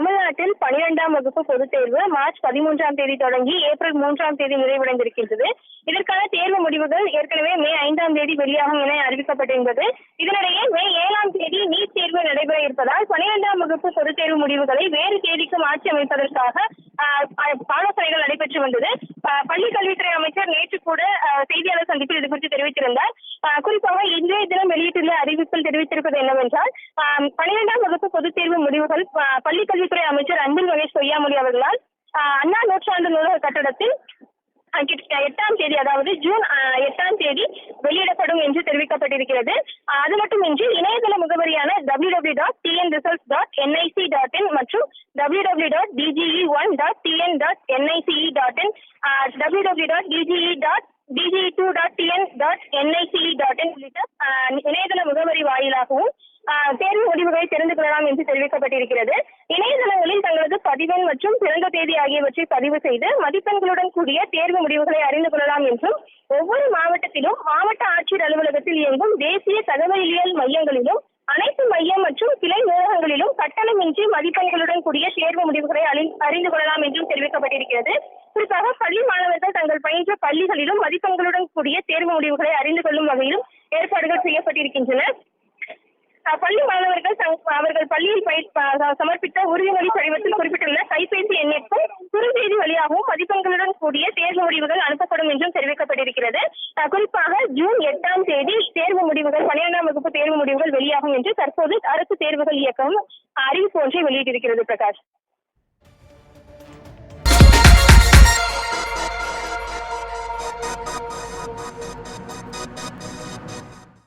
தமிழ்நாட்டில் 12ஆம் வகுப்பு பொதுத் தேர்வு மார்ச் 13ஆம் தேதி தொடங்கி ஏப்ரல் 3ஆம் தேதி நிறைவடைந்திருக்கின்றது. இதற்கான தேர்வு முடிவுகள் ஏற்கனவே மே 5ஆம் தேதி வெளியாகும் என அறிவிக்கப்பட்டிருந்தது. இதனிடையே மே 7ஆம் தேதி நீட் தேர்வு நடைபெற இருப்பதால் 12ஆம் வகுப்பு பொதுத் தேர்வு முடிவுகளை வேறு தேதிக்கு மாற்றி அமைப்பதற்காக ஆலோசனைகள் நடைபெற்று வந்தது. பள்ளிக் கல்வித்துறை அமைச்சர் நேற்று கூட செய்தியாளர் சந்திப்பில் இது குறித்து தெரிவித்திருந்தார். குறிப்பாக இன்றைய தினம் வெளியிட்டுள்ள அறிவிப்பில் தெரிவித்திருப்பது என்னவென்றால் 12ஆம் வகுப்பு பொதுத் தேர்வு முடிவுகள் பள்ளிக் கல்வித்துறை அமைச்சர் அன்பில் மகேஷ் பொய்யாமொழி அவர்களால் அண்ணா நூற்றாண்டு நூலக கட்டடத்தில் 8ஆம் தேதி, அதாவது ஜூன் 8ஆம் தேதி வெளியிடப்படும் என்று தெரிவிக்கப்பட்டிருக்கிறது. அது மட்டுமின்றி இணையதள முகவரியான www.tnresults.nic.in மற்றும் www.dge1.tn.nic.in, www.dge2.tn.nic.in உள்ளிட்ட இணையதள முகவரி வாயிலாகவும் தேர்வு முடிவுகளை தெரிந்து கொள்ளலாம் என்று தெரிவிக்கப்பட்டிருக்கிறது. இணையதளங்களில் தங்களது பதிவெண் மற்றும் பிறந்த தேதி ஆகியவற்றை பதிவு செய்து மதிப்பெண்களுடன் கூடிய தேர்வு முடிவுகளை அறிந்து கொள்ளலாம் என்றும், ஒவ்வொரு மாவட்டத்திலும் மாவட்ட ஆட்சியர் அலுவலகத்தில் இயங்கும் தேசிய தகவலியல் மையங்களிலும் அனைத்து மையம் மற்றும் கிளை நூலகங்களிலும் கட்டணமின்றி மதிப்பெண்களுடன் கூடிய தேர்வு முடிவுகளை அறிந்து கொள்ளலாம் என்றும் தெரிவிக்கப்பட்டிருக்கிறது. குறிப்பாக பள்ளி மாணவர்கள் தங்கள் பயின்ற பள்ளிகளிலும் மதிப்பெண்களுடன் கூடிய தேர்வு முடிவுகளை அறிந்து கொள்ளும் வகையிலும் ஏற்பாடுகள் செய்யப்பட்டிருக்கின்றன. பள்ளி மாணவர்கள் அவர்கள் பள்ளியில் சமர்ப்பித்த உறுதிமொழி படிவத்தில் குறிப்பிட்டுள்ள கைபேசி எண்ணிற்கும் குறுஞ்செய்தி வழியாகவும் மதிப்பெண்களுடன் கூடிய தேர்வு முடிவுகள் அனுப்பப்படும் என்றும் தெரிவிக்கப்பட்டிருக்கிறது. குறிப்பாக ஜூன் 8ஆம் தேதி தேர்வு முடிவுகள் 12ஆம் வகுப்பு தேர்வு முடிவுகள் வெளியாகும் என்று தற்போது அரசு தேர்வுகள் இயக்கம் அறிவிப்பு ஒன்றை வெளியிட்டிருக்கிறது. பிரகாஷ்.